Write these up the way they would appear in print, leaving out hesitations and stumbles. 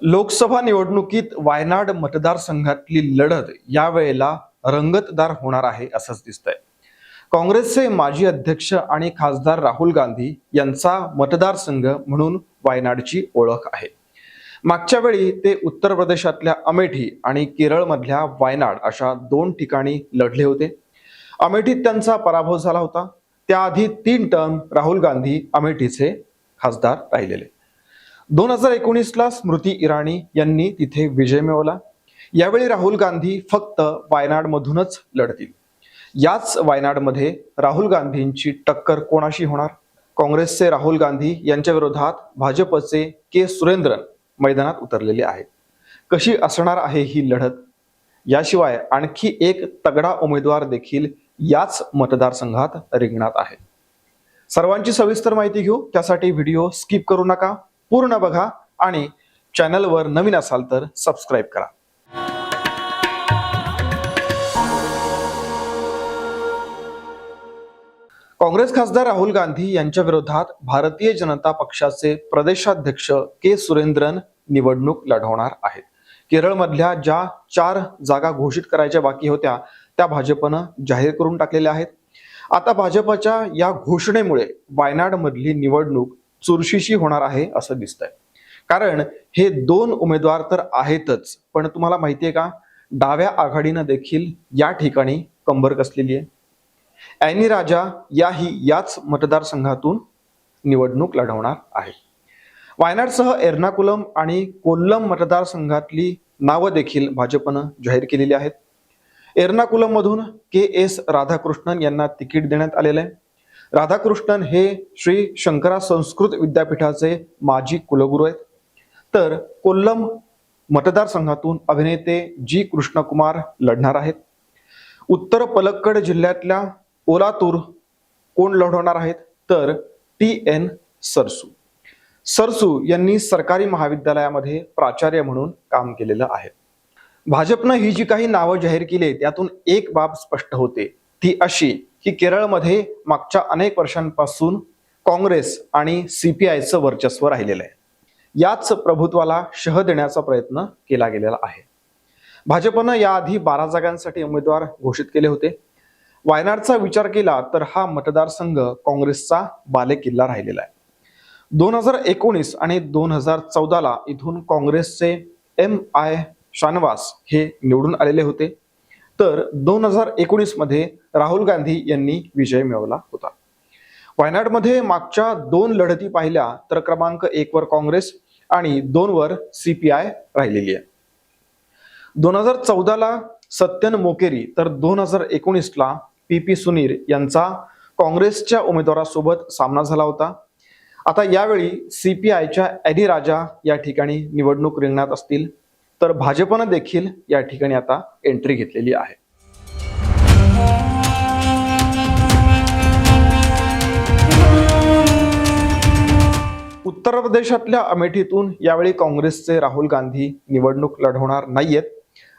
लोकसभा निवडणुकीत वायनाड मतदारसंघातली लढत यावेळेला रंगतदार होणार आहे असंच दिसतंय. काँग्रेसचे माजी अध्यक्ष आणि खासदार राहुल गांधी यांचा मतदारसंघ म्हणून वायनाडची ओळख आहे. मागच्या वेळी ते उत्तर प्रदेशातल्या अमेठी आणि केरळमधल्या वायनाड अशा दोन ठिकाणी लढले होते. अमेठीत त्यांचा पराभव झाला होता. त्याआधी 3 टर्म राहुल गांधी अमेठीचे खासदार राहिलेले. 2019ला स्मृती इराणी यांनी तिथे विजय मिळवला. यावेळी राहुल गांधी फक्त वायनाडमधूनच लढतील. याच वायनाडमध्ये राहुल गांधींची टक्कर कोणाशी होणार? काँग्रेसचे राहुल गांधी यांच्या विरोधात भाजपचे के सुरेंद्रन मैदानात उतरलेले आहेत. कशी असणार आहे ही लढत? याशिवाय आणखी एक तगडा उमेदवार देखील याच मतदारसंघात रिंगणात आहे. सर्वांची सविस्तर माहिती घेऊ. त्यासाठी व्हिडिओ स्किप करू नका, पूर्ण बघा आणि चॅनलवर नवीन असाल तर सबस्क्राईब करा. काँग्रेस खासदार राहुल गांधी यांच्या विरोधात भारतीय जनता पक्षाचे प्रदेशाध्यक्ष के सुरेंद्रन निवडणूक लढवणार आहेत. केरळमधल्या ज्या 4 जागा घोषित करायच्या बाकी होत्या त्या भाजपनं जाहीर करून टाकलेल्या आहेत. आता भाजपच्या या घोषणेमुळे वायनाड मधली निवडणूक चुरशीची होणार आहे असं दिसतंय. कारण हे 2 उमेदवार तर आहेतच, पण तुम्हाला माहितीये का, डाव्या आघाडीनं देखील या ठिकाणी कंबर कसलेली आहे. ॲनी राजा याच मतदारसंघातून निवडणूक लढवणार आहे. वायनाडसह एर्नाकुलम आणि कोल्लम मतदारसंघातली नावं देखील भाजपनं जाहीर केलेली आहेत. एर्नाकुलम मधून KS राधाकृष्णन यांना तिकीट देण्यात आलेलं आहे. राधाकृष्णन हे श्री शंकरा संस्कृत विद्यापीठाचे माजी कुलगुरू आहेत. तर कोल्लम मतदारसंघातून अभिनेते G कृष्णकुमार लढणार आहेत. उत्तर पलक्कड जिल्ह्यातल्या ओलातूर कोण लढवणार आहेत? तर TN सरसू यांनी सरकारी महाविद्यालयामध्ये प्राचार्य म्हणून काम केलेलं आहे. भाजपनं ही जी काही नावं जाहीर केली त्यातून एक बाब स्पष्ट होते, ती अशी की केरळमध्ये मागच्या अनेक वर्षांपासून काँग्रेस आणि CPIचं वर्चस्व राहिलेलं आहे. याच प्रभुत्वाला शह देण्याचा प्रयत्न केला गेलेला आहे. भाजपनं याआधी 12 जागांसाठी उमेदवार घोषित केले होते. वायनाडचा विचार केला तर हा मतदारसंघ काँग्रेसचा बालेकिल्ला राहिलेला आहे. 2019 आणि 2014ला इथून काँग्रेसचे MI शानवास हे निवडून आलेले होते. तर 2019 मध्ये राहुल गांधी यांनी विजय मिळवला होता. वायनाडमध्ये मागच्या 2 लढती पाहिल्या तर क्रमांक 1 वर काँग्रेस आणि 2 वर CPI राहिलेली आहे. 2014ला सत्यन मोकेरी तर 2019ला PP सुनीर यांचा काँग्रेसच्या उमेदवारासोबत सामना झाला होता. आता यावेळी CPIच्या ॲनी राजा या ठिकाणी निवडणूक रिंगणात असतील. तर भाजपनं देखील या ठिकाणी आता एंट्री घेतलेली आहे. उत्तर प्रदेशातल्या अमेठीतून यावेळी काँग्रेसचे राहुल गांधी निवडणूक लढवणार नाहीयेत.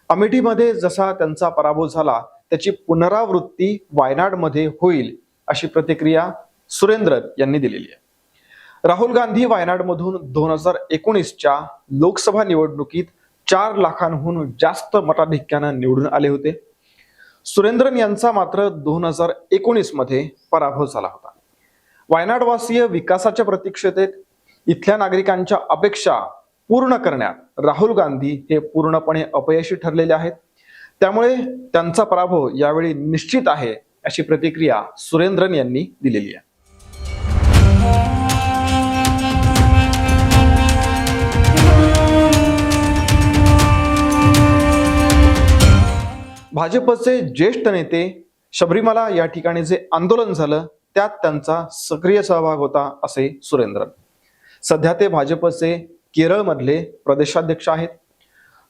अमेठीमध्ये जसा त्यांचा पराभव झाला त्याची पुनरावृत्ती वायनाडमध्ये होईल अशी प्रतिक्रिया सुरेंद्रन यांनी दिलेली आहे. राहुल गांधी वायनाडमधून 2019च्या लोकसभा निवडणुकीत 4 लाखांहून जास्त मताधिक्यानं निवडून आले होते. सुरेंद्रन यांचा मात्र 2019 मध्ये पराभव झाला होता. वायनाडवासीय विकासाच्या प्रतीक्षेत इथल्या नागरिकांच्या अपेक्षा पूर्ण करण्यात राहुल गांधी हे पूर्णपणे अपयशी ठरलेले आहेत. त्यामुळे त्यांचा पराभव यावेळी निश्चित आहे अशी प्रतिक्रिया सुरेंद्रन यांनी दिलेली आहे. भाजपचे ज्येष्ठ नेते शबरीमाला या ठिकाणी जे आंदोलन झालं त्यात त्यांचा सक्रिय सहभाग होता असे सुरेंद्रन. सध्या ते भाजपचे केरळमधले प्रदेशाध्यक्ष आहेत.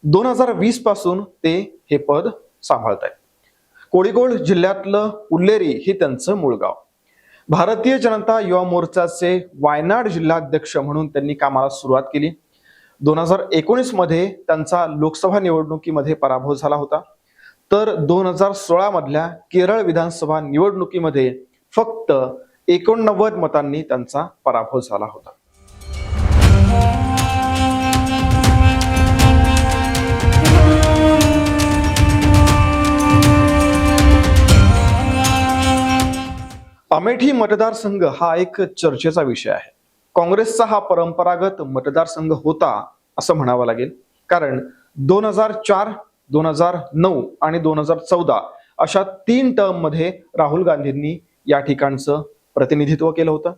2020 पासून ते हे पद सांभाळत आहेत. कोळिकोड जिल्ह्यातलं उल्लेरी हे त्यांचं मूळ गाव. भारतीय जनता युवा मोर्चाचे वायनाड जिल्हाध्यक्ष म्हणून त्यांनी कामाला सुरुवात केली. 2019 मध्ये त्यांचा लोकसभा निवडणुकीमध्ये पराभव झाला होता. तर 2016 मधल्या केरळ विधानसभा निवडणुकीमध्ये फक्त 89 मतांनी त्यांचा पराभव झाला होता. अमेठी मतदारसंघ हा एक चर्चेचा विषय आहे. काँग्रेसचा हा परंपरागत मतदारसंघ होता असं म्हणावं लागेल, कारण 2004, 2009 आणि 2014 अशा 3 टर्म मध्ये राहुल गांधींनी या ठिकाणचं प्रतिनिधित्व केलं होतं.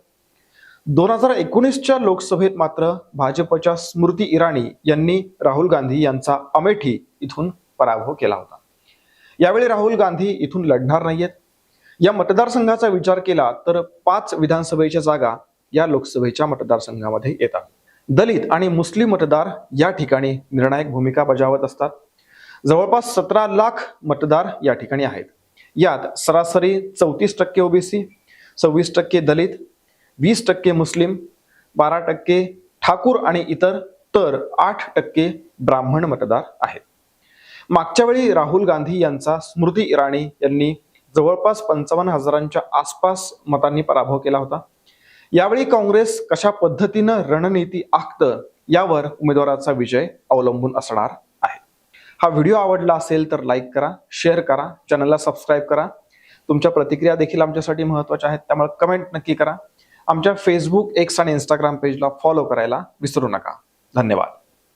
2019च्या लोकसभेत मात्र भाजपच्या स्मृती इराणी यांनी राहुल गांधी यांचा अमेठी इथून पराभव केला होता. यावेळी राहुल गांधी इथून लढणार नाहीयेत. या मतदारसंघाचा विचार केला तर 5 विधानसभेच्या जागा या लोकसभेच्या मतदारसंघामध्ये येतात. दलित आणि मुस्लिम मतदार या ठिकाणी निर्णायक भूमिका बजावत असतात. जवळपास 17 लाख मतदार या ठिकाणी आहेत. यात सरासरी 34% ओबीसी, 26% दलित, 20% मुस्लिम, 12% ठाकूर आणि इतर, तर 8% ब्राह्मण मतदार आहेत. मागच्या वेळी राहुल गांधी यांचा स्मृती इराणी यांनी जवळपास 55,000च्या आसपास मतांनी पराभव केला होता. यावेळी काँग्रेस कशा पद्धतीनं रणनीती आखतं यावर उमेदवाराचा विजय अवलंबून असणार आहे. हा व्हिडिओ आवडला असेल तर लाईक करा, शेअर करा, चॅनलला सबस्क्राईब करा. तुमच्या प्रतिक्रिया देखील आमच्यासाठी महत्त्वाच्या आहेत, त्यामुळे कमेंट नक्की करा. आमच्या फेसबुक, एक्स आणि इंस्टाग्राम पेजला फॉलो करायला विसरू नका. धन्यवाद.